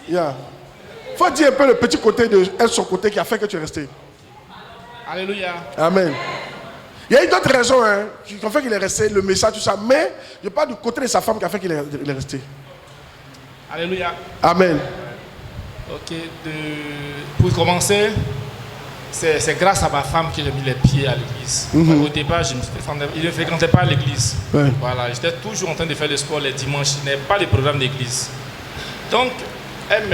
Yeah. Faut dire un peu le petit côté de elle, son côté qui a fait que tu es resté. Alléluia. Amen. Il y a une autre raison qui a fait qu'il est resté, le message, tout ça. Mais je parle du côté de sa femme qui a fait qu'il est resté. Alléluia. Amen. Ok. Pour commencer, c'est grâce à ma femme que j'ai mis les pieds à l'église. Au départ, je ne fréquentais pas l'église. Ouais. Voilà, j'étais toujours en train de faire le sport les dimanches. Je n'avais pas les programmes d'église. Donc, elle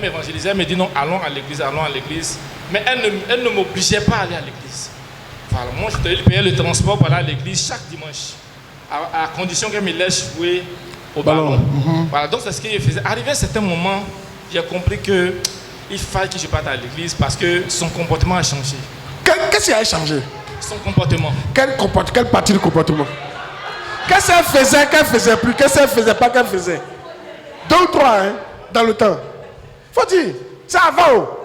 m'évangélisait, elle me dit non, allons à l'église, allons à l'église. Mais elle ne m'obligeait pas à aller à l'église. Voilà, moi, je devais payer le transport pour aller à l'église chaque dimanche, à condition qu'elle me laisse jouer au ballon. Voilà, donc c'est ce qu'elle faisait. Arrivé à un certain moment, j'ai compris qu'il fallait que je parte à l'église parce que son comportement a changé. Qu'est-ce qui a changé? Son comportement. Quelle partie du comportement? Qu'est-ce qu'elle faisait plus? Qu'est-ce qu'elle faisait pas qu'elle faisait? 2 ou 3 dans le temps. Faut dire, c'est avant.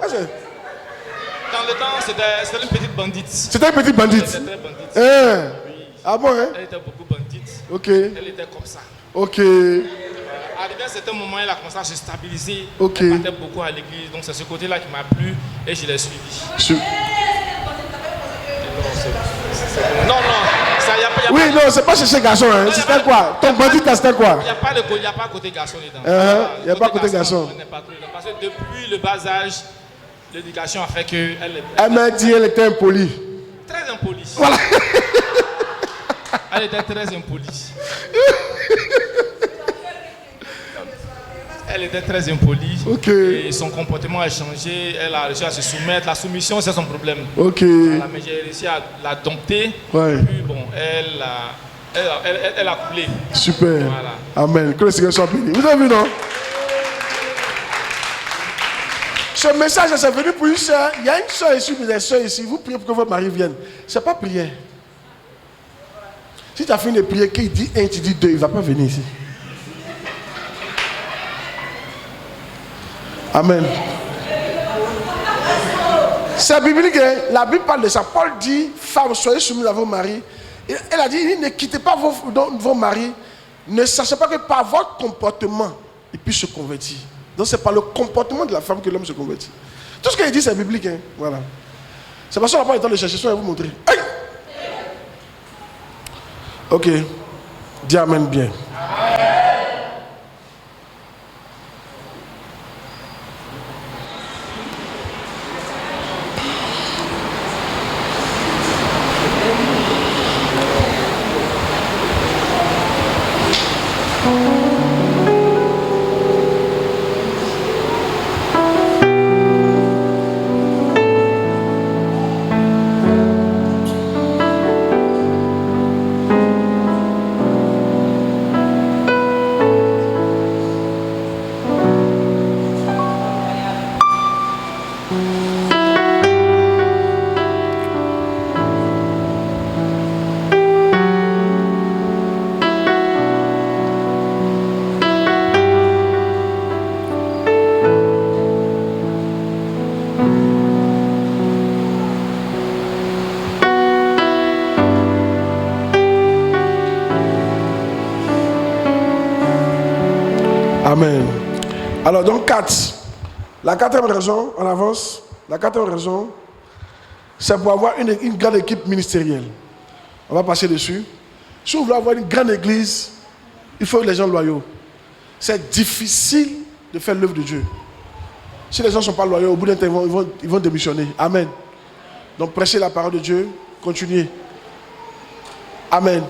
Dans le temps, c'était une petite bandite. C'était une petite bandite. Elle était très bandite. Oui. Ah bon, Elle était beaucoup bandite. Ok. Elle était comme ça. Ok. Arrivé à un certain moment, elle a commencé à se stabiliser. Ok. Elle partait beaucoup à l'église. Donc c'est ce côté-là qui m'a plu et je l'ai suivi. Non, ça y a pas. Oui, non, c'est pas chercher garçon. C'était quoi? Ton bandit, c'était quoi? Il n'y a pas côté garçon dedans. Il n'y a pas côté garçon. Parce que depuis le bas âge, l'éducation a fait que elle m'a dit qu'elle était impolie. Très impolie. Voilà. Elle était très impolie. Elle était très impolie. Ok. Et son comportement a changé. Elle a réussi à se soumettre. La soumission, c'est son problème. Ok. Voilà, mais j'ai réussi à la dompter. Ouais. Puis bon, elle a coulé. Super. Voilà. Amen. Que le Seigneur soit béni. Vous avez vu, non? Ce message, c'est venu pour une soeur. Il y a une soeur ici, des soeurs ici. Vous priez pour que votre mari vienne. Ce n'est pas prière. Si tu as fini de prier, qu'il dit 1, tu dis 2, il ne va pas venir ici. Amen. C'est biblique. La Bible parle de ça. Paul dit, femmes, soyez soumises à vos maris. Elle a dit, ne quittez pas vos maris. Ne sachez pas que par votre comportement, ils puissent se convertir. Donc c'est par le comportement de la femme que l'homme se convertit. Tout ce qu'elle dit, c'est biblique. Voilà. C'est parce qu'on n'a pas le temps de chercher. Je vais vous montrer. Aïe! Ok. Dis amen bien. Amen. Alors donc 4. La 4e raison, on avance. La 4e raison, c'est pour avoir une grande équipe ministérielle. On va passer dessus. Si vous voulez avoir une grande église, il faut les gens loyaux. C'est difficile de faire l'œuvre de Dieu. Si les gens ne sont pas loyaux, au bout d'un temps, ils vont démissionner. Amen. Donc prêchez la parole de Dieu, continuez. Amen.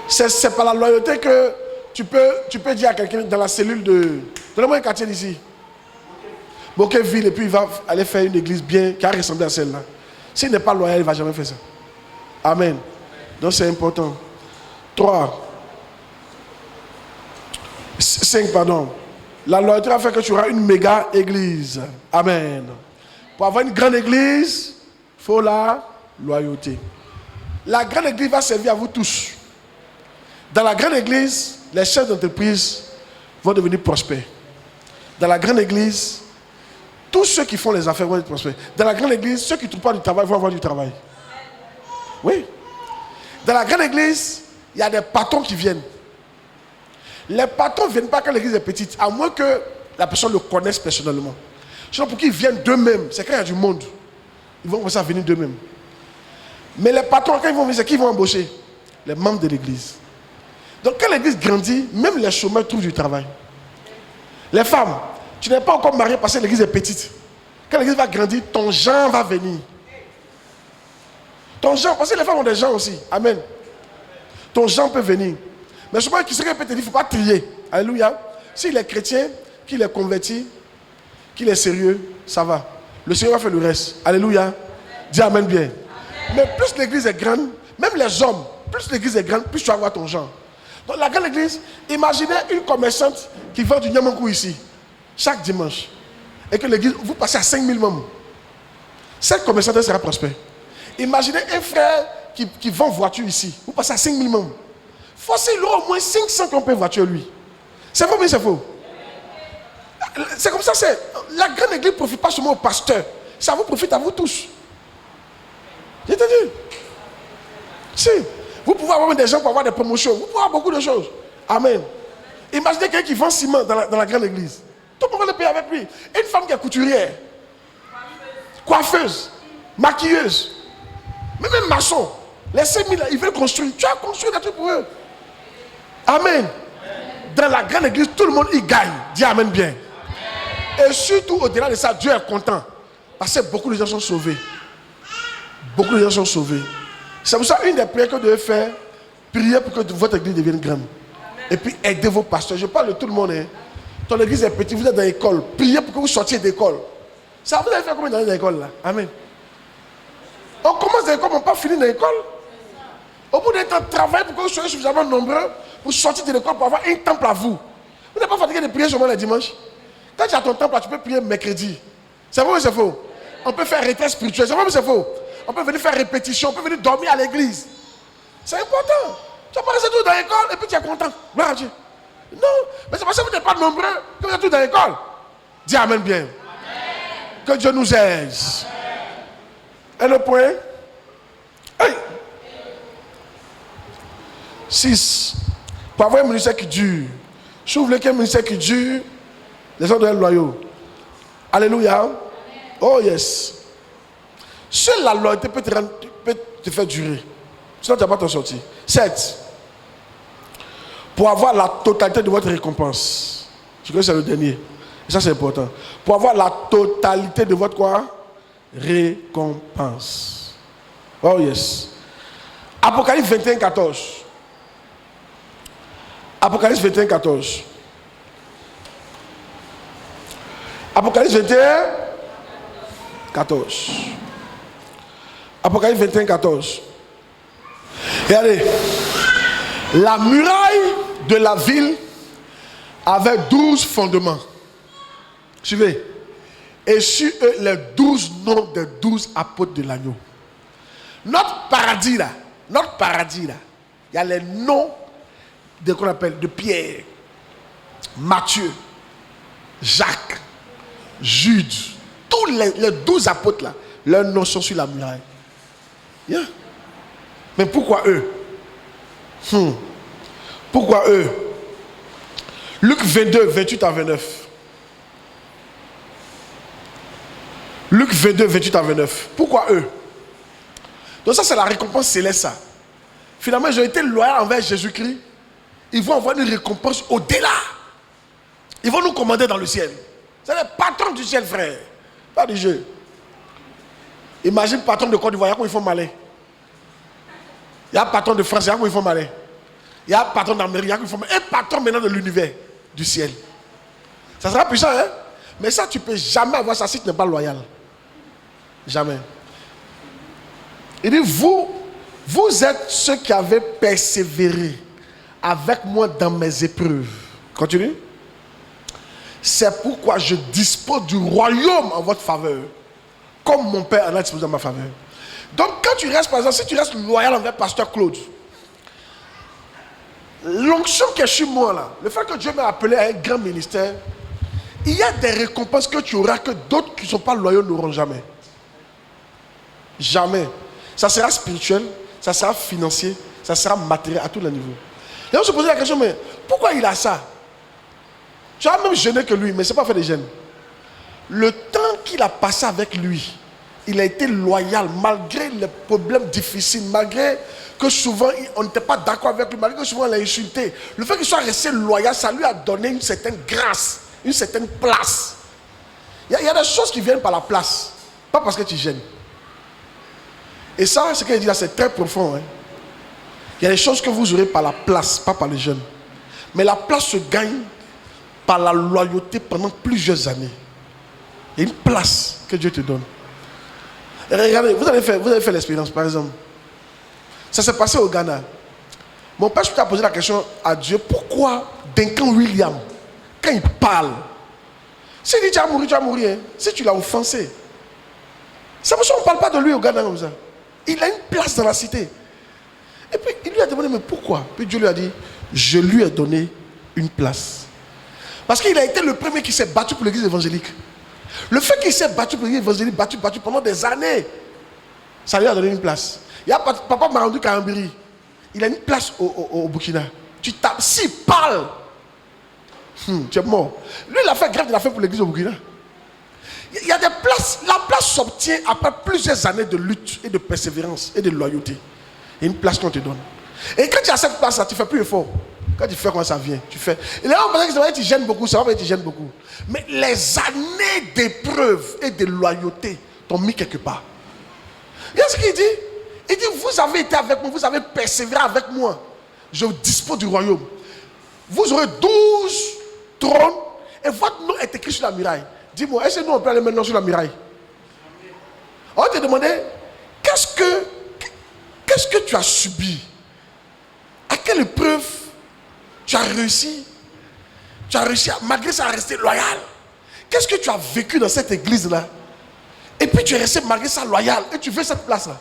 C'est par la loyauté que tu peux dire à quelqu'un dans la cellule de... Donnez-moi un quartier d'ici. Bokeh-Ville, et puis il va aller faire une église bien, qui a ressemblé à celle-là. S'il n'est pas loyal, il ne va jamais faire ça. Amen. Donc c'est important. 5, pardon. La loyauté va faire que tu auras une méga église. Amen. Pour avoir une grande église, il faut la loyauté. La grande église va servir à vous tous. Dans la grande église, les chefs d'entreprise vont devenir prospères. Dans la grande église, tous ceux qui font les affaires vont être prospères. Dans la grande église, ceux qui ne trouvent pas du travail vont avoir du travail. Oui. Dans la grande église, il y a des patrons qui viennent. Les patrons ne viennent pas quand l'église est petite, à moins que la personne le connaisse personnellement. Sinon, pour qu'ils viennent d'eux-mêmes, c'est quand il y a du monde. Ils vont commencer à venir d'eux-mêmes. Mais les patrons, quand ils vont venir, c'est qui vont embaucher? Les membres de l'église. Donc quand l'église grandit, même les chômeurs trouvent du travail. Les femmes, tu n'es pas encore mariée parce que l'église est petite. Quand l'église va grandir, ton genre va venir. Ton genre, parce que les femmes ont des gens aussi. Amen. Ton genre peut venir. Mais souvent, qui serait peut te dire, il ne faut pas trier. Alléluia. S'il est chrétien, qu'il est converti, qu'il est sérieux, ça va. Le Seigneur va faire le reste. Alléluia. Dis amen bien. Amen. Mais plus l'église est grande, même les hommes, plus l'église est grande, plus tu vas avoir ton genre. Donc la grande église, imaginez une commerçante qui vend du Niamankou ici, chaque dimanche. Et que l'église, vous passez à 5000 membres. Cette commerçante sera prospère. Imaginez un frère qui vend voiture ici. Vous passez à 5000 membres. Forcez, il aura au moins 500 qui ont payé voiture lui. C'est faux, mais c'est faux. C'est comme ça, c'est. La grande église ne profite pas seulement au pasteur. Ça vous profite à vous tous. Je te dis. Si. Vous pouvez avoir des gens pour avoir des promotions. Vous pouvez avoir beaucoup de choses. Amen. Imaginez quelqu'un qui vend ciment dans la grande église. Tout le monde va le payer avec lui. Une femme qui est couturière. Coiffeuse. Maquilleuse. Même un maçon. Les 5000 là, ils veulent construire. Tu as construit des trucs pour eux. Amen. Dans la grande église, tout le monde y gagne. Dis amen bien. Amen. Et surtout, au-delà de ça, Dieu est content. Parce que beaucoup de gens sont sauvés. Beaucoup de gens sont sauvés. C'est pour ça une des prières que vous devez faire, prier pour que votre église devienne grande. Amen. Et puis aider vos pasteurs. Je parle de tout le monde. Hein. Ton église est petite, vous êtes dans l'école. Priez pour que vous sortiez d'école. Ça, vous allez faire combien d'années dans l'école là? Amen. On commence l'école, on n'a pas fini dans l'école. Au bout d'un temps, travaillez pour que vous soyez suffisamment nombreux pour sortir de l'école pour avoir un temple à vous. Vous n'êtes pas fatigué de prier seulement les dimanches. Quand tu as ton temple là, tu peux prier mercredi. C'est vrai ou c'est faux? On peut faire retraite spirituelle. C'est vrai ou c'est faux? On peut venir faire répétition, on peut venir dormir à l'église. C'est important. Tu vas pas rester tout dans l'école et puis tu es content. Gloire à Dieu. Non, mais c'est parce que vous n'êtes pas nombreux que vous êtes tous dans l'école. Dis amen bien. Amen. Que Dieu nous aide. Et le point? Hey. 6. Pour avoir un ministère qui dure. Si vous voulez qu'il y ait un ministère qui dure, les gens doivent être loyaux. Alléluia. Amen. Oh yes. Seule la loyauté peut te faire durer. Sinon tu n'as pas t'en sortir. 7. Pour avoir la totalité de votre récompense. Je crois que c'est le dernier. Et ça c'est important. Pour avoir la totalité de votre quoi? Récompense. Oh yes. Apocalypse 21, 14. Apocalypse 21, 14. Apocalypse 21, 14. Apocalypse 21, 14. Regardez. La muraille de la ville avait 12 fondements. Suivez. Et sur eux, les 12 noms des 12 apôtres de l'agneau. Notre paradis là, il y a les noms de qu'on appelle de Pierre, Matthieu, Jacques, Jude. Tous les 12 apôtres là, leurs noms sont sur la muraille. Yeah. Mais pourquoi eux? Pourquoi eux? Luc 22, 28 à 29. Luc 22, 28 à 29. Pourquoi eux? Donc ça c'est la récompense céleste ça. Finalement ils ont été loyaux envers Jésus-Christ. Ils vont avoir une récompense au-delà. Ils vont nous commander dans le ciel. C'est le patron du ciel, frère. Pas du jeu. Imagine patron de Côte d'Ivoire, il y a quoi ils font malin. Il y a un patron de France, il y a quoi ils font malin. Il y a un patron d'Amérique, il y a quoi ils font malin. Un patron maintenant de l'univers, du ciel. Ça sera puissant, hein? Mais ça, tu ne peux jamais avoir ça si tu n'es pas loyal. Jamais. Il dit, vous êtes ceux qui avez persévéré avec moi dans mes épreuves. Continue. C'est pourquoi je dispose du royaume en votre faveur, comme mon Père en a disposé en ma faveur. Donc quand tu restes, par exemple, si tu restes loyal envers Pasteur Claude, l'onction qui est chez moi là, le fait que Dieu m'a appelé à un grand ministère, il y a des récompenses que tu auras que d'autres qui ne sont pas loyaux n'auront jamais. Jamais. Ça sera spirituel, ça sera financier, ça sera matériel à tous les niveaux. Et on se posait la question, mais pourquoi il a ça? Tu as même jeûné que lui, mais ce n'est pas fait de jeûne. Le temps qu'il a passé avec lui, il a été loyal malgré les problèmes difficiles, malgré que souvent on n'était pas d'accord avec lui, malgré que souvent on l'a insulté. Le fait qu'il soit resté loyal, ça lui a donné une certaine grâce, une certaine place. Il y a des choses qui viennent par la place, pas parce que tu gênes. Et ça, ce qu'il dit là, c'est très profond. Hein. Il y a des choses que vous aurez par la place, pas par le jeûne. Mais la place se gagne par la loyauté pendant plusieurs années. Il y a une place que Dieu te donne. Et regardez, vous avez fait l'expérience, par exemple. Ça s'est passé au Ghana. Mon père a posé la question à Dieu, pourquoi Duncan Williams, quand il parle, s'il dit tu vas mourir, hein, si tu l'as offensé, c'est pour ça qu'on ne parle pas de lui au Ghana comme ça. Il a une place dans la cité. Et puis il lui a demandé, mais pourquoi? Puis Dieu lui a dit, je lui ai donné une place. Parce qu'il a été le premier qui s'est battu pour l'église évangélique. Le fait qu'il s'est battu pour l'église évangélique, battu pendant des années, ça lui a donné une place. Il y a Papa Marandou Karambiri. Il a une place au Burkina. Tu tapes, s'il parle, tu es mort. Lui, il a fait grève de la faim pour l'église au Burkina. Il y a des places, la place s'obtient après plusieurs années de lutte et de persévérance et de loyauté. Il y a une place qu'on te donne. Et quand tu as cette place-là, tu ne fais plus effort. Quand tu fais comment ça vient, tu fais. Et là, on pense que tu gênes beaucoup, ça va pas, tu gênes beaucoup. Mais les années d'épreuve et de loyauté t'ont mis quelque part. Il y a ce qu'il dit. Il dit, vous avez été avec moi, vous avez persévéré avec moi. Je dispose du royaume. Vous aurez 12 trônes et votre nom est écrit sur la muraille. Dis-moi, est-ce que nous on peut aller maintenant sur la muraille? On va te demander, qu'est-ce que tu as subi? À quelle épreuve tu as réussi? Tu as réussi, malgré ça, à rester loyal. Qu'est-ce que tu as vécu dans cette église-là? Et puis tu es resté malgré ça loyal et tu veux cette place-là.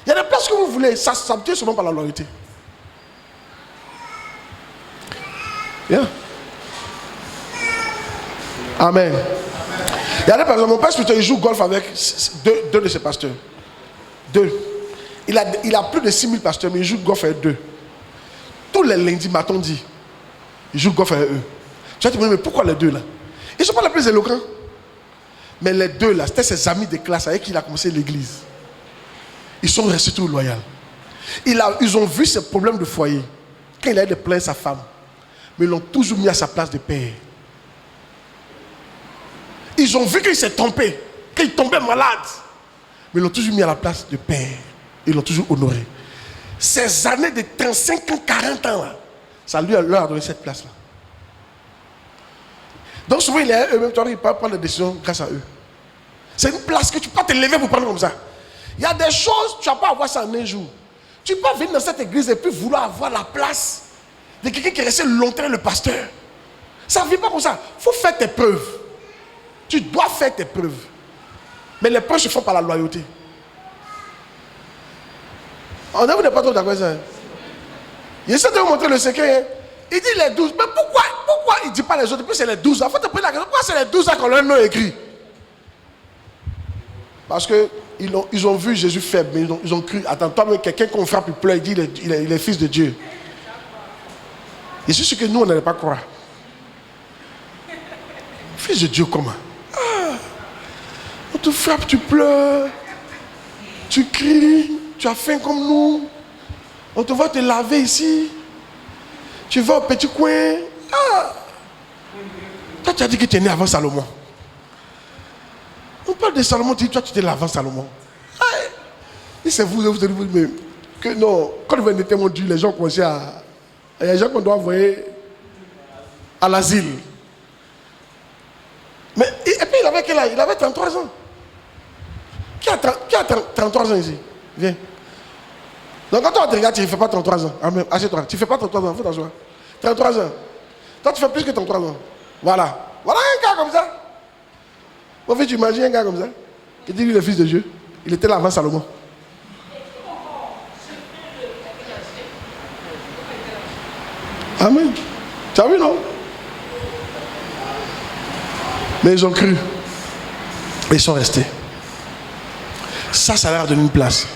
Il y a des places que vous voulez, ça s'obtient seulement par la loyauté. Yeah. Amen. Il y a des personnes, mon père spirituel, il joue golf avec deux de ses pasteurs. Deux. Il a plus de 6000 pasteurs, mais il joue golf avec deux. Tous les lundis, m'a-t-on dit, il joue golf avec eux. Tu vas te demander, mais pourquoi les deux là? Ils ne sont pas les plus éloquents. Mais les deux là, c'était ses amis de classe avec qui il a commencé l'église. Ils sont restés toujours loyaux. Ils ont vu ses problèmes de foyer. Quand il a eu de plaindre sa femme, mais ils l'ont toujours mis à sa place de père. Ils ont vu qu'il s'est trompé, qu'il tombait malade, mais ils l'ont toujours mis à la place de père. Ils l'ont toujours honoré. Ces années de 35 ans, 40 ans, là, ça leur a donné cette place-là. Donc souvent, il est eux-mêmes, ils peuvent prendre des décisions grâce à eux. C'est une place que tu peux pas te lever pour prendre comme ça. Il y a des choses, tu ne vas pas avoir ça en un jour. Tu peux pas venir dans cette église et puis vouloir avoir la place de quelqu'un qui est resté longtemps le pasteur. Ça ne vient pas comme ça. Il faut faire tes preuves. Tu dois faire tes preuves. Mais les preuves se font par la loyauté. On n'est pas trop d'accord avec ça. Il essaie de vous montrer le secret. Hein. Il dit les 12. Mais pourquoi il ne dit pas les autres? Puis c'est les 12 ans. Il faut te poser la question. Pourquoi c'est les 12 ans qu'on leur nom écrit? Parce qu'ils ont vu Jésus faible. Mais ils ont cru. Attends, toi, quelqu'un qu'on frappe, il pleure. Il dit il est fils de Dieu. Et c'est ce que nous, on n'allait pas croire. Fils de Dieu, comment? On te frappe, tu pleures. Tu cries. Tu as faim comme nous. On te voit te laver ici. Tu vas au petit coin. Toi, tu as dit que tu es né avant Salomon. On parle de Salomon, tu dis, toi, tu t'es là avant Salomon. Et c'est vous dites, mais que non, quand vous venez mon Dieu, les gens commençaient à. Il y a des gens qu'on doit envoyer à l'asile. Mais, et puis, il avait quel âge? Il avait 33 ans. Qui a 33 ans ici? Viens. Donc quand on te regarde, tu ne fais pas 33 ans. Assieds-toi. Tu ne fais pas 33 ans. Faut t'asseoir. 33 ans. Toi, tu fais plus que 33 ans. Voilà. Voilà un gars comme ça. En fait, tu imagines un gars comme ça. Il dit, lui, le fils de Dieu. Il était là avant Salomon. Amen. Tu as vu, non? Mais ils ont cru. Et ils sont restés. Ça leur donne une place.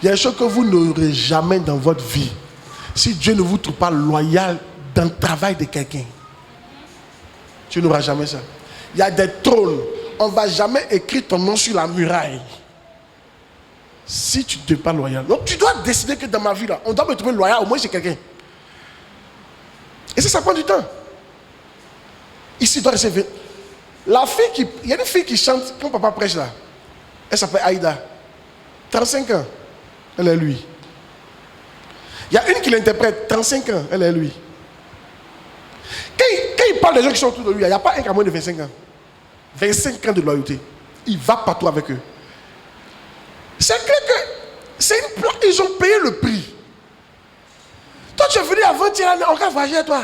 Il y a des choses que vous n'aurez jamais dans votre vie. Si Dieu ne vous trouve pas loyal dans le travail de quelqu'un. Tu n'auras jamais ça. Il y a des trônes. On ne va jamais écrire ton nom sur la muraille. Si tu n'es pas loyal. Donc tu dois décider que dans ma vie, là, on doit me trouver loyal au moins chez quelqu'un. Et ça prend du temps. Ici, il doit rester. La fille qui. Il y a une fille qui chante quand papa prêche là. Elle s'appelle Aïda. 35 ans. Elle est lui. Il y a une qui l'interprète. 35 ans. Elle est lui. Quand il parle des gens qui sont autour de lui, il n'y a pas un qui a moins de 25 ans. 25 ans de loyauté. Il va partout avec eux. C'est clair que c'est une plaque. Ils ont payé le prix. Toi, tu es venu avant-hier, on va voyager à toi.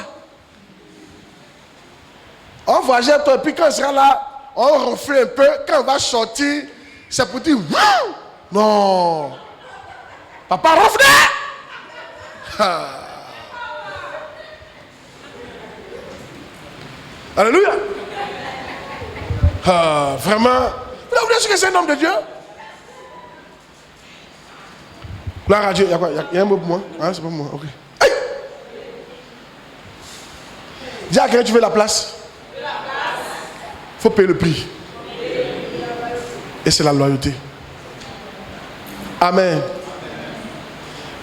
On voyage à toi, et puis quand on sera là, on ronfle un peu. Quand on va sortir, c'est pour dire Wouh! Non. Papa ronfle. Alléluia. Vraiment. Vous voulez dire que c'est un homme de Dieu? Gloire à Dieu. Il y a quoi? Il y a un mot pour moi? Ah, c'est pas pour moi. Ok. Hey! Dis à quelqu'un, tu veux la place? Il faut payer le prix. Et c'est la loyauté. Amen.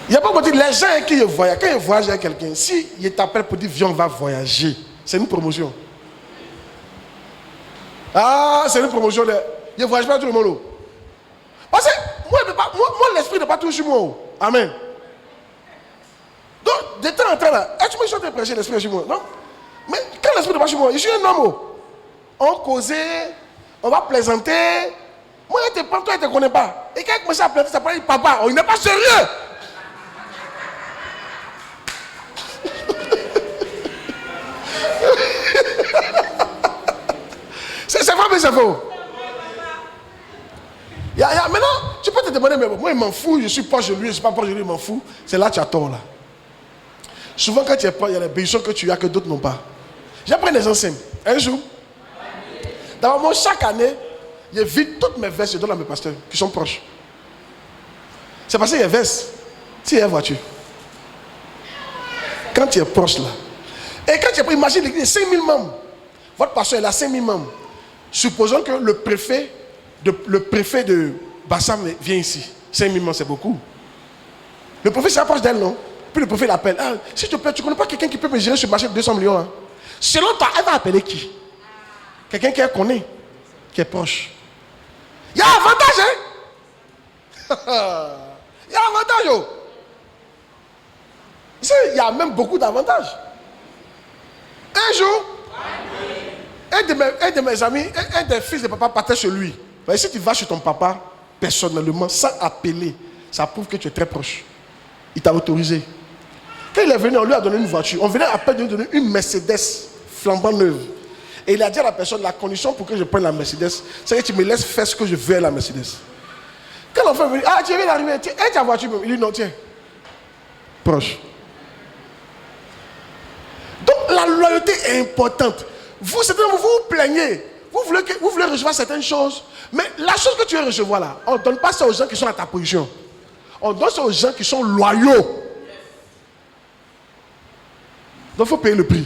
Il n'y a pas beaucoup de les gens qui voyagent. Quand ils voyagent avec quelqu'un, si ils t'appellent pour dire viens, on va voyager, c'est une promotion. Ah, c'est une promotion. Ils ne voyagent pas tout le monde. Parce que moi l'esprit n'est pas toujours sur moi. Amen. Donc, de temps en temps, là, tu me chantes prêcher l'esprit sur moi. Non? Mais quand l'esprit n'est pas sur moi, je suis un homme. On causait, on va plaisanter. Moi, je te prends, toi, je ne te connais pas. Et quand il commence à plaisanter, ça parle papa, il n'est pas sérieux. C'est vrai, mais c'est faux. Maintenant, tu peux te demander, mais moi, il m'en fout, je suis proche de lui, je ne suis pas proche de lui, il m'en fout. C'est là que tu as tort, là. Souvent, quand tu es proche, il y a des bénédictions que tu as que d'autres n'ont pas. J'ai pris des enseignes. Un jour, d'abord, moi, chaque année, je vide toutes mes vestes, je donne à mes pasteurs qui sont proches. C'est parce qu'il y a vestes, s'il y a une voiture. Quand tu es proche, là. Et quand tu es proche, imagine l'église, 5000 membres. Votre pasteur, il a 5000 membres. Supposons que le préfet de Bassam vient ici. 5000 membres, c'est beaucoup. Le préfet s'approche d'elle, non? Puis le préfet l'appelle. Ah, s'il te plaît, tu ne connais pas quelqu'un qui peut me gérer ce marché de 200 millions? Hein? Selon toi, elle va appeler qui? Quelqu'un qu'elle connaît, qui est proche. Il y a un avantage, hein? Il y a un avantage, oh. Il y a même beaucoup d'avantages. Un jour, un de mes amis, un des fils de papa partait chez lui. Mais si tu vas chez ton papa, personnellement, sans appeler, ça prouve que tu es très proche. Il t'a autorisé. Quand il est venu, on lui a donné une voiture. On venait à peine de lui donner une Mercedes flambant neuve. Et il a dit à la personne, la condition pour que je prenne la Mercedes, c'est que tu me laisses faire ce que je veux à la Mercedes. Quand l'enfant est venu, ah, tu viens d'arriver, tiens, ta voiture. Il dit non, tiens. Proche. Donc la loyauté est importante. Vous vous plaignez. Vous voulez recevoir certaines choses. Mais la chose que tu veux recevoir là, on ne donne pas ça aux gens qui sont à ta position. On donne ça aux gens qui sont loyaux. Donc il faut payer le prix.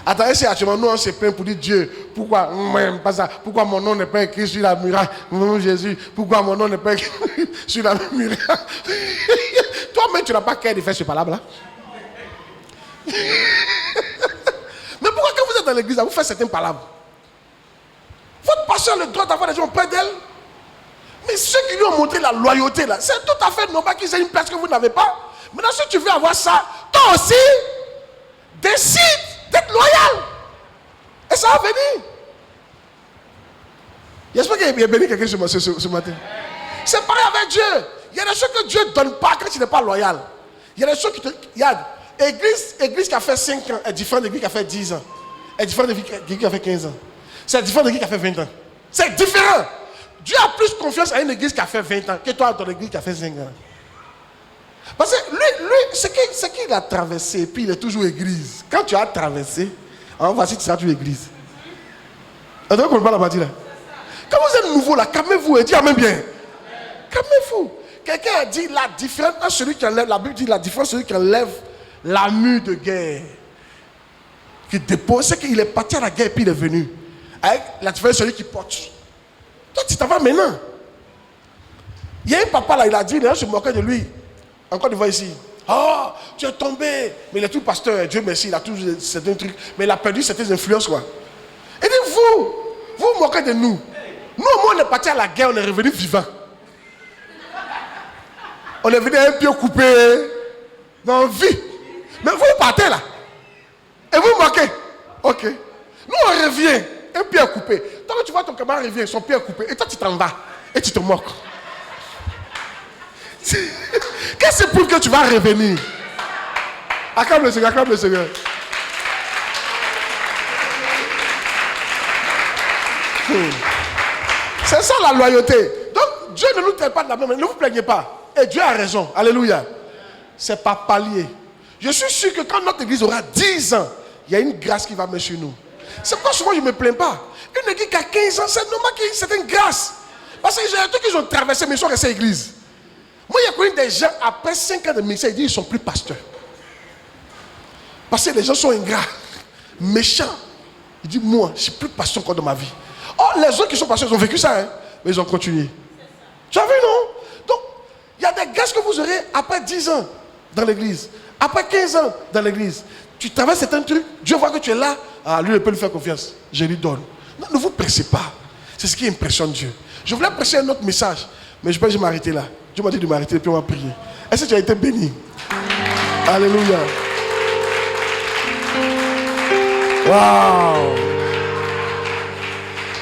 Attendez, si actuellement nous on se plaint pour dire Dieu, pourquoi mon nom n'est pas écrit sur la muraille? Mon Jésus, pourquoi mon nom n'est pas écrit sur la muraille? Toi-même tu n'as pas qu'à de faire ce palabre là. Mais pourquoi quand vous êtes dans l'église, vous faites certaines palabres? Votre pasteur a le droit d'avoir des gens auprès d'elle. Mais ceux qui lui ont montré la loyauté là, c'est tout à fait normal qu'ils aient une place que vous n'avez pas. Maintenant, si tu veux avoir ça, toi aussi, décide d'être loyal. Et ça va venir. J'espère qu'il y a béni quelqu'un ce matin. C'est pareil avec Dieu. Il y a des choses que Dieu ne donne pas quand tu n'es pas loyal. Il y a des choses qui te... Regarde, église qui a fait 5 ans est différente de l'église qui a fait 10 ans. Est différente de l'église qui a fait 15 ans. C'est différent de l'église qui a fait 20 ans. C'est différent. Dieu a plus confiance à une église qui a fait 20 ans que toi dans l'église qui a fait 5 ans. Parce que lui ce qu'il a traversé, et puis il est toujours église. Quand tu as traversé, voici tu seras toujours église. On ne comprend pas la partie là. Quand vous êtes nouveau là, calmez-vous et dites amen bien. Calmez-vous. Quelqu'un a dit la différence entre celui qui enlève, la Bible dit la différence entre celui qui enlève la mue de guerre. qui dépose, c'est qu'il est parti à la guerre et puis il est venu. Avec la différence, celui qui porte. Toi, tu t'en vas maintenant. Il y a un papa là, il a dit, les gens se moquaient de lui. Encore une fois ici. Oh, tu es tombé. Mais il est tout pasteur, Dieu merci, il a toujours certains trucs. Mais il a perdu certaines influences, quoi. Et dit, vous moquez de nous. Nous, au moins, on est parti à la guerre, on est revenu vivant. On est venu à un pied coupé, dans vie. Mais vous partez là. Et vous moquez. Ok. Nous, on revient, un pied coupé. Toi, tu vois ton camarade revient, son pied coupé. Et toi, tu t'en vas. Et tu te moques. Qu'est-ce que c'est pour que tu vas revenir? Acclame le Seigneur, acclame le Seigneur. C'est ça la loyauté. Donc Dieu ne nous traite pas de la même manière. Ne vous plaignez pas. Et Dieu a raison. Alléluia. C'est pas palier. Je suis sûr que quand notre église aura 10 ans, il y a une grâce qui va mettre sur nous. C'est pourquoi souvent je ne me plains pas. Une église qui a 15 ans, c'est normal qu'il y ait une certaine grâce. Parce que j'ai un truc qu'ils ont traversé, mais ils sont restés à l'église. Moi, il y a connu des gens, après 5 ans de ministère, ils disent qu'ils ne sont plus pasteurs. Parce que les gens sont ingrats, méchants. Ils disent, moi, je ne suis plus pasteur encore dans ma vie. Oh, les autres qui sont pasteurs, ils ont vécu ça, hein, mais ils ont continué. Tu as vu, non? Donc, il y a des grâces que vous aurez après 10 ans dans l'église. Après 15 ans dans l'église. Tu traverses certains trucs, Dieu voit que tu es là. Ah, lui, il peut lui faire confiance. Je lui donne. Non, ne vous pressez pas. C'est ce qui impressionne Dieu. Je voulais prêcher un autre message, mais je vais m'arrêter là. Dieu m'a dit de m'arrêter et puis on va prier. Est-ce que tu as été béni? Alléluia. Waouh.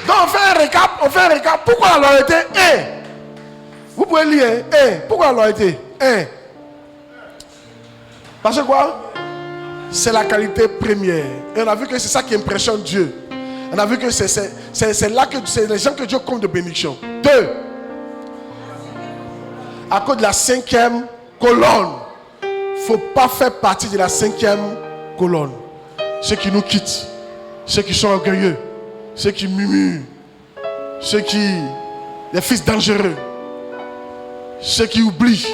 Donc on fait un récap. Pourquoi la loyauté? Vous pouvez lire. Pourquoi la loyauté? Parce que quoi? C'est la qualité première. Et on a vu que c'est ça qui impressionne Dieu. On a vu que c'est là que c'est les gens que Dieu compte de bénédiction. 2. À cause de la 5e colonne. Il ne faut pas faire partie de la 5e colonne. Ceux qui nous quittent, ceux qui sont orgueilleux, ceux qui murmurent, les fils dangereux, ceux qui oublient,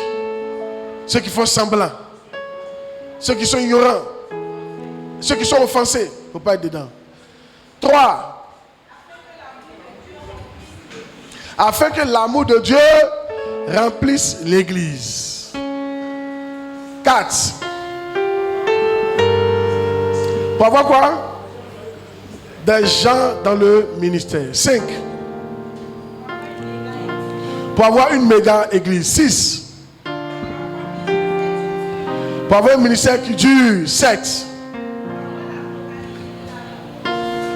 ceux qui font semblant, ceux qui sont ignorants, ceux qui sont offensés. Il ne faut pas être dedans. 3. Afin que l'amour de Dieu remplisse l'église. 4. Pour avoir quoi? Des gens dans le ministère. 5. Pour avoir une méga église. 6. Pour avoir un ministère qui dure. 7.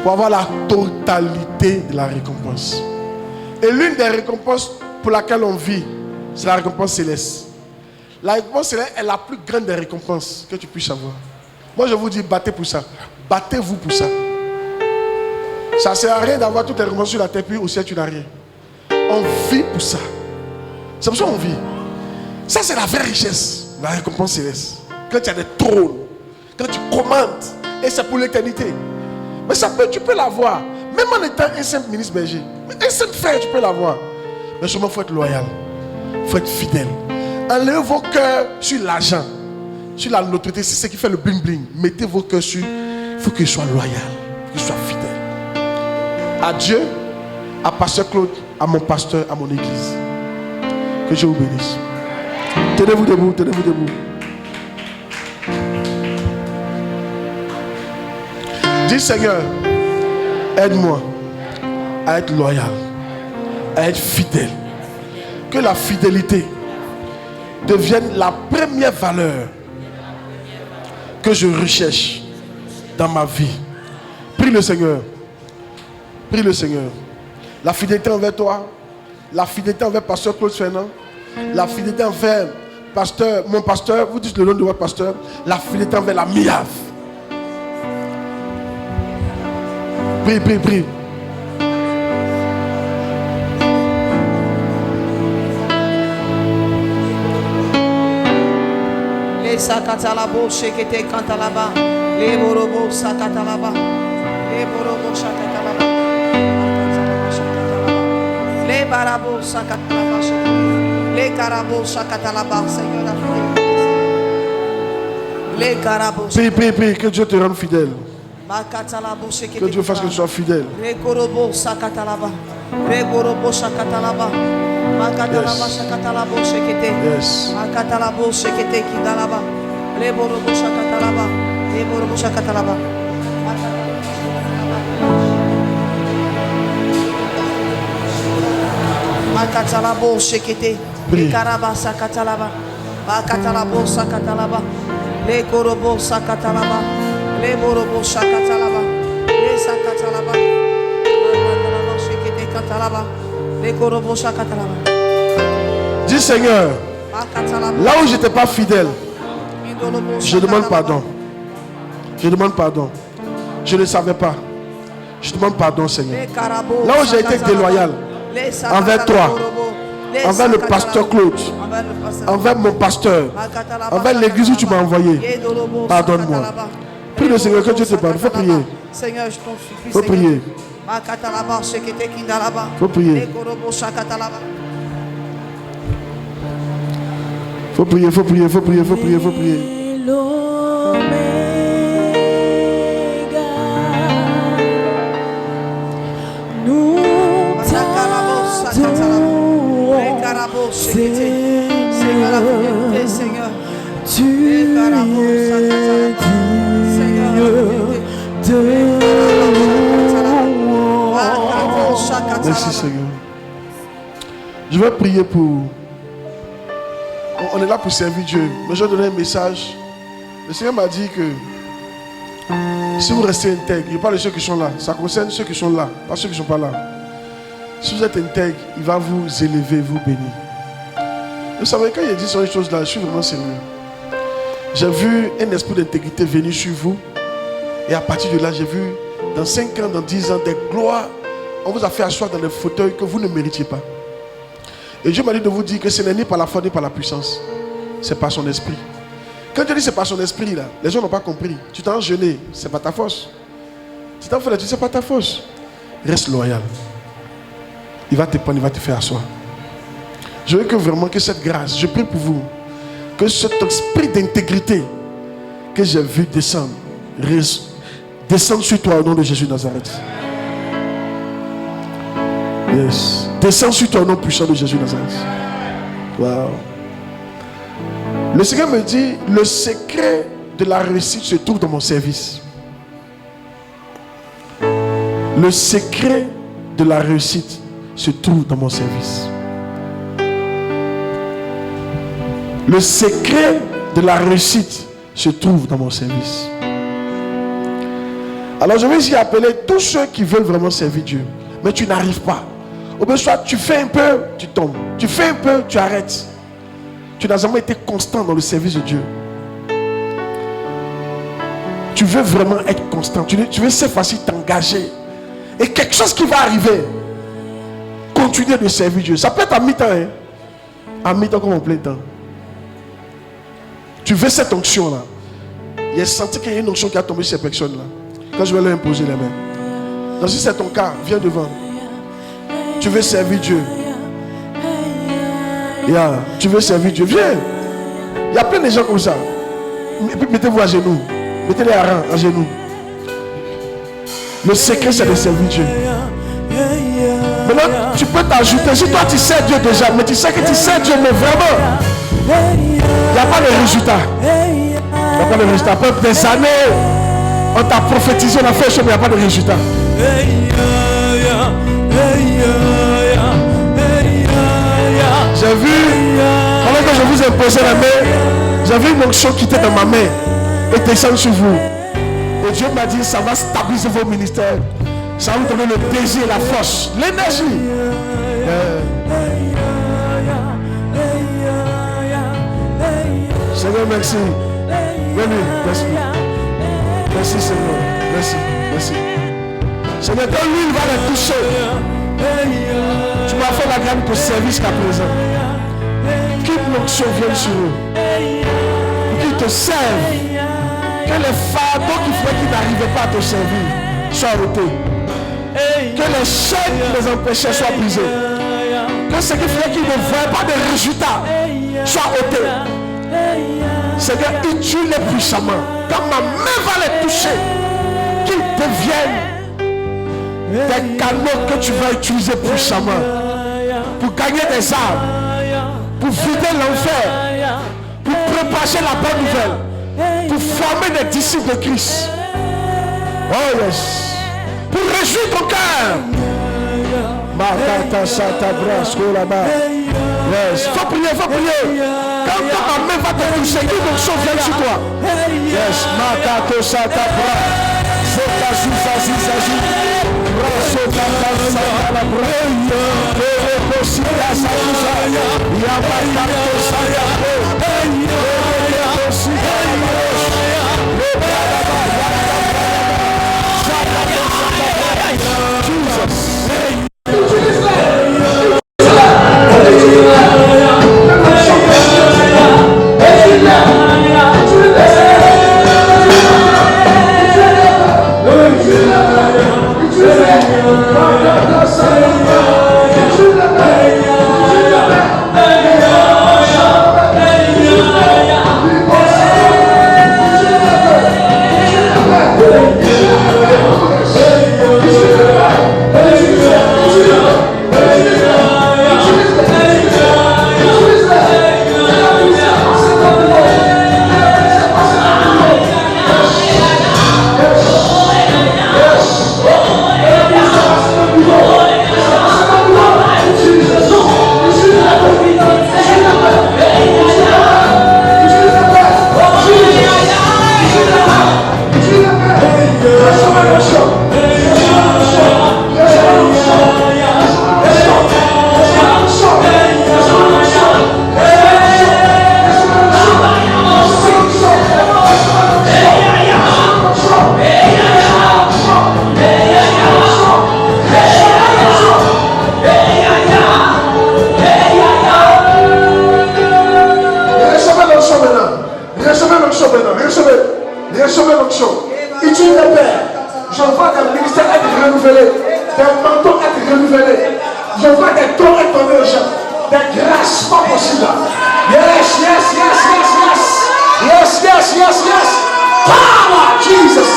Pour avoir la totalité de la récompense. Et l'une des récompenses pour laquelle on vit, c'est la récompense céleste. La récompense céleste est la plus grande des récompenses que tu puisses avoir. Moi je vous dis, battez pour ça. Battez-vous pour ça. Ça ne sert à rien d'avoir toutes les récompenses sur la terre, puis au ciel tu n'as rien. On vit pour ça. C'est pour ça qu'on vit. Ça c'est la vraie richesse, la récompense céleste. Quand tu as des trônes, quand tu commandes, et c'est pour l'éternité. Mais ça peut, tu peux l'avoir. Même en étant un simple ministre berger. Un simple frère, tu peux l'avoir. Mais seulement il faut être loyal. Il faut être fidèle. Enlevez vos cœurs sur l'argent, sur la notoriété. C'est ce qui fait le bling bling. Mettez vos cœurs sur. Il faut qu'il soit loyal. Il faut qu'il soit fidèle. À Dieu, à Pasteur Claude, à mon pasteur, à mon église. Que Dieu vous bénisse. Tenez-vous debout, tenez-vous debout. Dis Seigneur, aide-moi à être loyal, à être fidèle. Que la fidélité devienne la première valeur que je recherche dans ma vie. Prie le Seigneur. Prie le Seigneur. La fidélité envers toi, la fidélité envers Pasteur Claude Fernand, la fidélité envers pasteur, mon pasteur, vous dites le nom de votre pasteur, la fidélité envers la MIAF. Prie, prie, prie. Les sakatalabo shekete kantalaba, les borobo sakatalaba, les borobo sakatalaba, les barabo sakatalaba, les carabo sakatalaba, Seigneur la fidélité. Les carabo. Prie, prie, prie, que Dieu te rende fidèle. Que Dieu fasse que tu sois fidèle. Makatalabo shekete, le karabasa katalaba, makatalabo sakatalaba, le korobo sakatalaba, le borobo sakatalaba, le sakatalaba, makatalaba shekete katalaba, le korobo sakatalaba. Dis Seigneur, là où je n'étais pas fidèle, je demande pardon. Je demande pardon. Je ne savais pas. Je demande pardon, Seigneur. Là où j'ai été déloyal envers toi, envers le pasteur Claude, envers mon pasteur, envers l'église où tu m'as envoyé, pardonne-moi. Prie le Seigneur que Dieu te pardonne. Il faut prier. Seigneur, je t'en supplie. Il faut prier. Faut prier. Faut prier, faut prier, faut prier, faut prier, faut prier. Seigneur, la fidélité, Seigneur. Tu es Dieu de Merci Seigneur. Je vais prier pour... On est là pour servir Dieu. Mais je vais donner un message. Le Seigneur m'a dit que si vous restez intègre, il parle de ceux qui sont là. Ça concerne ceux qui sont là, pas ceux qui ne sont pas là. Si vous êtes intègre, il va vous élever, vous bénir. Vous savez, quand il dit ces choses-là, je suis vraiment sérieux. J'ai vu un esprit d'intégrité venir sur vous. Et à partir de là, j'ai vu dans 5 ans, dans 10 ans, des gloires. On vous a fait asseoir dans des fauteuils que vous ne méritiez pas. Et Dieu m'a dit de vous dire que ce n'est ni par la foi ni par la puissance. C'est par son esprit. Quand Dieu dit c'est par son esprit, là, les gens n'ont pas compris. Tu t'es enjeûné, c'est pas ta force. Tu t'en fais là, tu dis c'est pas ta force. Reste loyal. Il va te prendre, il va te faire asseoir. Je veux que vraiment que cette grâce, je prie pour vous, que cet esprit d'intégrité que j'ai vu descendre, descende sur toi au nom de Jésus de Nazareth. Yes. Descends sur toi au nom puissant de Jésus de Nazareth. Wow. Le Seigneur me dit, le secret de la réussite se trouve dans mon service. Le secret de la réussite se trouve dans mon service. Le secret de la réussite se trouve dans mon service. Alors je vais ici appeler tous ceux qui veulent vraiment servir Dieu, mais tu n'arrives pas. Ou bien soit tu fais un peu, tu tombes. Tu fais un peu, tu arrêtes. Tu n'as jamais été constant dans le service de Dieu. Tu veux vraiment être constant. Tu veux cette fois-ci t'engager. Et quelque chose qui va arriver. Continuer de servir Dieu. Ça peut être à mi-temps. Hein? À mi-temps comme en plein temps. Tu veux cette onction-là. Il a senti qu'il y a une onction qui a tombé sur ces personnes-là. Quand je vais leur imposer les mains. Donc si c'est ton cas, viens devant. Tu veux servir Dieu. Yeah. Tu veux servir Dieu. Viens. Il y a plein de gens comme ça. Mettez-vous à genoux. Mettez-les à rang, à genoux. Le secret, c'est de servir Dieu. Maintenant, tu peux t'ajouter. Si toi, tu sais Dieu déjà, mais tu sais que tu sais Dieu, mais vraiment, il n'y a pas de résultat. Il n'y a pas de résultat. Après des années, on t'a prophétisé, on a fait chose, mais il n'y a pas de résultat. J'ai vu, pendant que je vous ai posé la main, j'ai vu une onction qui était dans ma main et descendre sur vous. Et Dieu m'a dit, ça va stabiliser vos ministères. Ça va vous donner le désir, la force, l'énergie. Seigneur, merci. Merci. Merci Seigneur. Merci. Merci. Seigneur, quand lui, il va les toucher. Tu m'as fait la gamme de service jusqu'à présent. Qu'une onction vienne sur eux. Qu'ils te servent. Que les fardeaux qui faisaient qu'ils n'arrivaient pas à te servir soient ôtés. Que les chaînes qui les empêchaient soient brisées. Que ce qui faisait qu'ils ne voyaient pas de résultats soient ôtés. Seigneur, utilise-les puissamment. Quand ma main va les toucher, qu'ils deviennent des canaux que tu vas utiliser puissamment pour gagner des âmes, pour vider l'enfer, pour propager la bonne nouvelle, pour former des disciples de Christ. Oh yes. Pour réjouir ton cœur. Makata Sata Brasco là-bas. Yes. Faut prier, faut prier. Quand ta main va te toucher, que ton son vienne sur toi. Yes. Makato Sata Bra. Sota Zuza Ziza Ziza. Braso Tata Sata la Bra. Pere Posita Sazuza. Yamakato Sata Bra. Pere Posita la Bra. Jesus. Recevez l'onction. Utilise le Père. Je vois des ministères être renouvelés, des mentons être renouvelés. Je vois des dons être donnés aux gens, des grâces pas possibles. Yes, yes, yes, yes, yes. Yes, yes, yes, yes. Power, Jesus.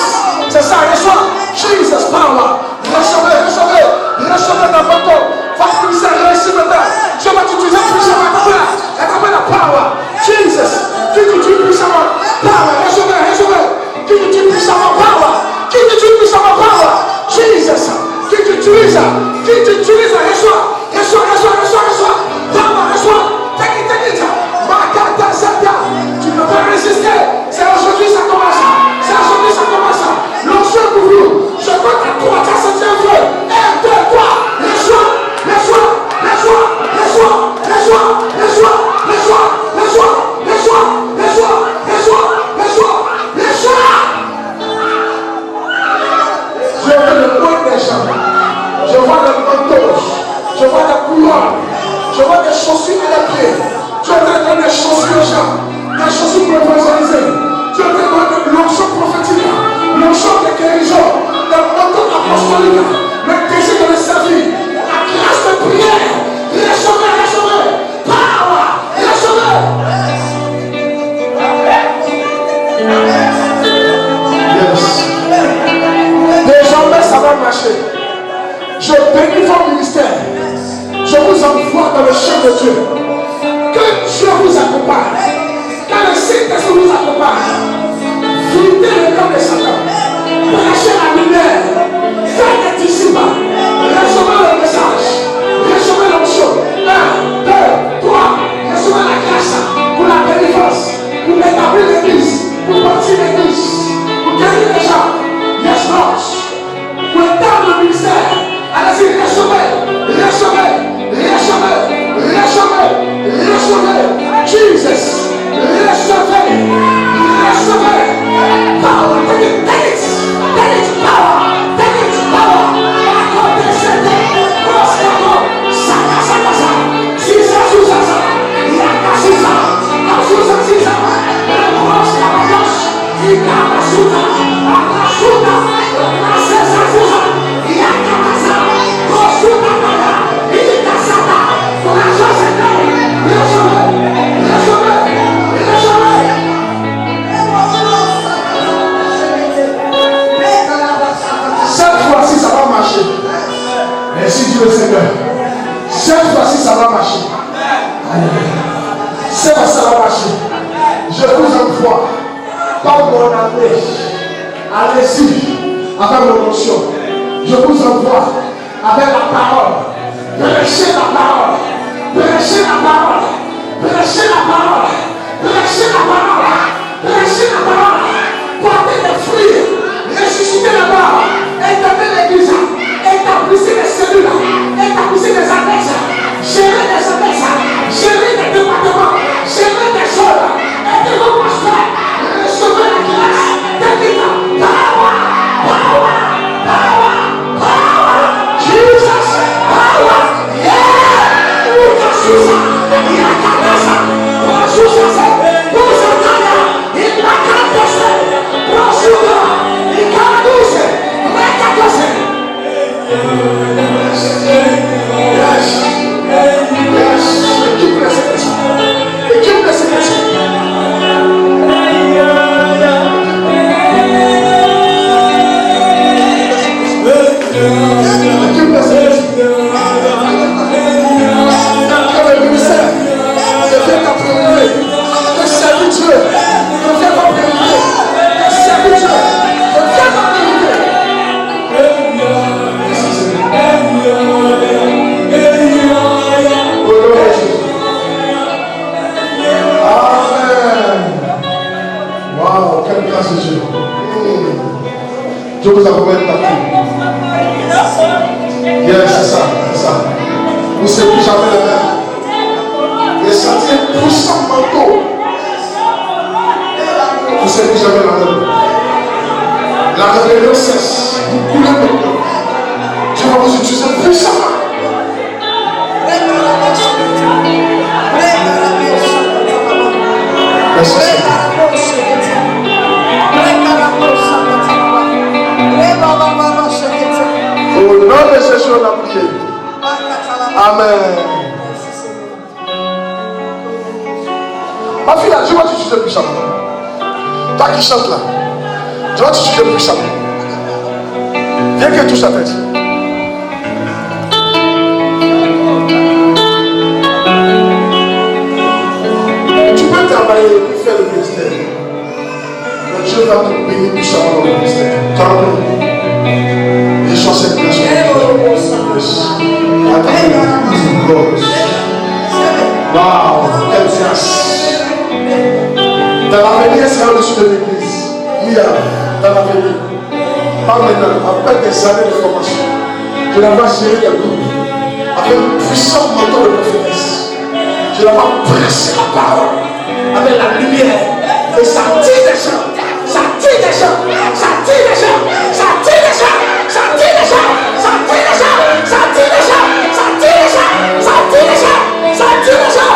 C'est ça, reçois. Jesus, power. Recevez, recevez. Recevez dans votre corps. Votre ministère réussit maintenant. Je vais t'utiliser puissamment. Écoutez la power. Jesus. Qui t'utilise puissamment. Power. Recevez, recevez. Qui t'utilise puissamment. Power. Qui t'utilise puissamment. Power. Jesus. Qui t'utilise. Qui t'utilise. Reçois. Reçois, reçois, reçois, reçois. Power, reçois. Take it, take it. Makata Sata. Tu ne peux pas résister. C'est aujourd'hui ça commence. C'est aujourd'hui ça commence. L'onction pour vous. Je compte à 3, tu as senti un feu. 1, 2, 3. Reçois, reçois, reçois, reçois, reçois, reçois, reçois, reçois, reçois, reçois, reçois, reçois, reçois. Je vois le point des gens. Je vois le manteau. Je vois la couleur. Je vois des chaussures à la pied. Tu es en train de donner des chaussures aux gens. Des chaussures pour évangéliser. Tu es en train de donner l'onction prophétique. L'onction de guérison. Le manteau apostolique. Le désir de le servir. La grâce de prière. Recevez, recevez. Power. Recevez. Yes. Désormais, ça va marcher. Je bénis vos ministères. Je vous envoie dans le champ de Dieu. Que Dieu vous accompagne. Que le Saint-Esprit vous accompagne. Videz le camp de Satan. Prêchez la lumière. Faites des disciples. Recevez le message. Recevez l'onction. 1, 2, 3. Recevez la grâce pour la délivrance. Pour établir l'église. Pour bâtir l'église. Pour guérir les gens. Yes, Lord. Pour établir le ministère. Allez-y, recevez. Recevez. Recevez. Recevez. Recevez. Jesus. Recevez. Recevez. Power. Take it. Merci Dieu le Seigneur. Cette fois-ci, ça va marcher. Cette fois-ci, ça va marcher. Je vous envoie par mon année. Allez-y avec mon onction. Je vous envoie avec la parole. Prêchez la parole. Prêchez la parole. Prêchez la parole. Prêchez la parole. Prêchez la parole. Portez des fruits. Ressuscitez la parole. Établir l'église. Établissez les cellules. Établissez les annexes. Gérez les annexes. Gérez les départements. Gérez les choses. Aidez vos pasteurs. Recevez la grâce. Power. Power. Power. Power. Jesus. Power. Yeah. Ukasusa. Yakakasa. Prosusa. Kusataya. Imakatose. Prosuga. Ikaduse. Rekatose. Yes. Yes. Équipe de sélection. Équipe de sélection. Équipe de sélection. Quand le ministère devient ta priorité, de servir Dieu devient ta priorité, de servir Dieu devient ta priorité. Amen. Waouh, quelle grâce de Dieu. Dieu vous accompagne partout. Yes, c'est ça, c'est ça. Vous ne serez plus jamais le même. Et sentir un puissant manteau. Vous ne serez plus jamais le même. La rébellion cesse. Vous coulez maintenant. Dieu va vous utiliser puissamment. Merci Seigneur. Au nom de Jésus, on a prié. Amen. Ma fille, je vais t'utiliser puissamment. Toi qui chantes là, je vais t'utiliser puissamment. Viens que touche ta tête. Tu peux travailler pour faire le ministère. Mais Dieu va te bénir puissamment dans le ministère. Et sois cette place. Waouh, quelle grâce. Dans l'avenir, elle sera au-dessus de l'église. Il y a dans l'avenir. Pas maintenant, après des années de formation, je la vois gérer les groupes avec un puissant manteau de prophétesse. Je la vois presser la parole avec la lumière. Et ça tire des gens. Ça tire des gens. Ça tire des gens. Ça tire des gens. Ça tire des gens. Ça tire des gens. Ça tire des gens. Ça tire des gens. Ça tire des gens. Ça tire des gens.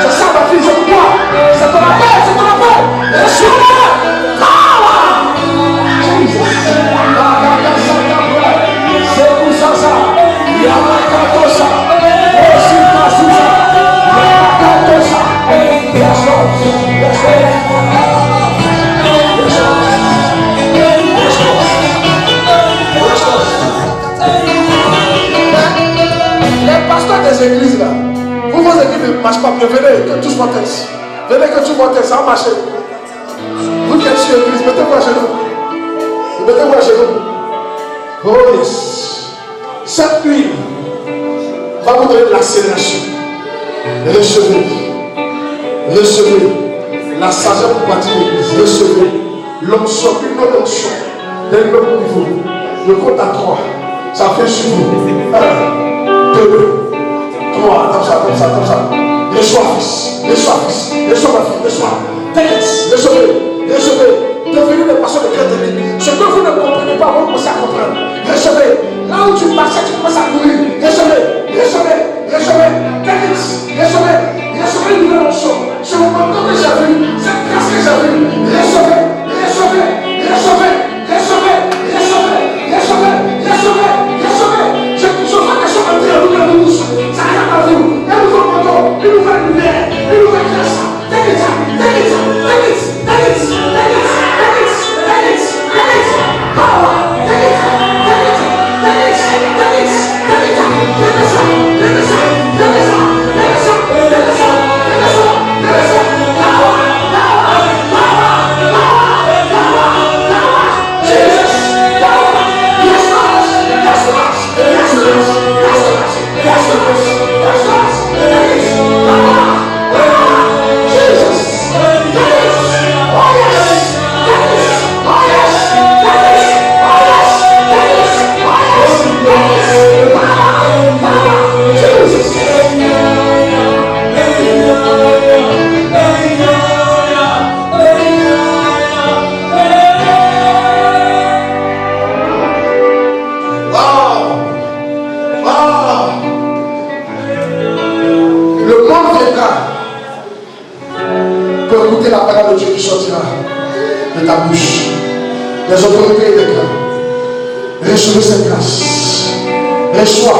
C'est ça ma fille, c'est toi. C'est ton appel, c'est ton appel. Reçois-le. Power. C'est pour ça. Yamakatosa. Osikasusa. Yamakatosa. Yes, Lord. Yes, Lord. Yes, Lord. Yes, Lord. Yes, Lord. Les pasteurs des églises là, vous vos églises ne marchent pas, mais venez que tous vos têtes. Venez que tous vos têtes, ça va marcher. Vous qui êtes sur l'église, mettez-vous à genoux. Mettez-vous à genoux. Oh yes. Cette huile va vous donner de l'accélération. Recevez. Recevez la sagesse pour bâtir l'église. Recevez l'onction, une autre onction d'un autre niveau. Je compte à 3. Ça fait sur vous. 1, 2, 3. Comme ça, comme ça, comme ça. Reçois, fils. Reçois, fils. Reçois, ma fille. Reçois. Tête. Recevez. Recevez. Devenez des personnes de créativité. Ce que vous ne comprenez pas, vous commencez à comprendre. Recevez. Là où tu marchais, tu commences à courir. Recevez. Recevez. Recevez. Tête. Recevez. Recevez une nouvelle onction. C'est le moment que j'ai vu. Cette grâce que j'ai vue. Recevez. Recevez. Recevez. Recevez. Recevez. Recevez. Recevez. Recevez. Je vois que ça va entrer dans la bouche. Ça rien à vous. Un nouveau manteau. Une nouvelle lumière. Une nouvelle grâce. Take it. Take it. Take it. Take it. Take it. Take it. Take it. des autorités et des grands. Recevez cette grâce. Reçois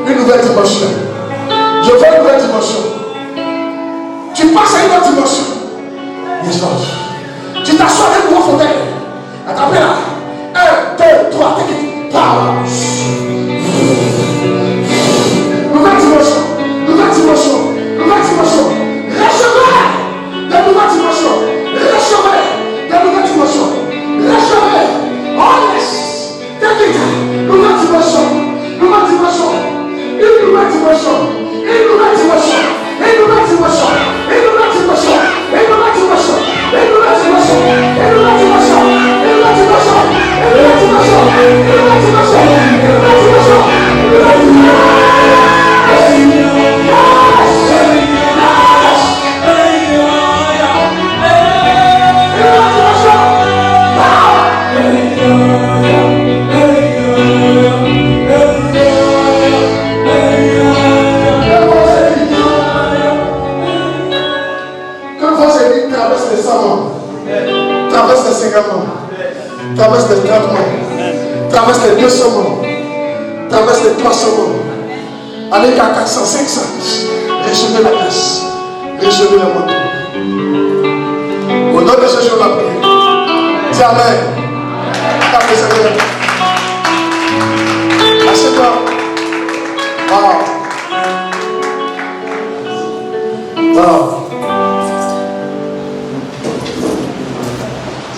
une nouvelle dimension. Je veux une nouvelle dimension. Tu passes à une autre dimension. Yes, Lord. Tu t'assois avec un nouveau fauteuil. Attrapez là. 1, 2, 3, take it. Power. Nouvelle dimension. Nouvelle dimension. Nouvelle dimension. Recevez des nouvelles dimensions. Recevez des nouvelles dimensions. Recevez. Oh yes. Take it. Nouvelle dimension. Nouvelle dimension. Une nouvelle dimension. Une nouvelle dimension. Une nouvelle dimension. Une nouvelle dimension. Une nouvelle dimension. Une nouvelle dimension. Une nouvelle dimension. Une nouvelle dimension. Une nouvelle dimension. Une nouvelle dimension. Une nouvelle dimension. Une nouvelle traverse les 50 mois, traverse les 30 mois, traverse les 200 mois, traverse les 300 mois, allez à 400, 500, recevez la grâce, recevez le manteau. Au nom de Jésus, on a prié. Dis Amen.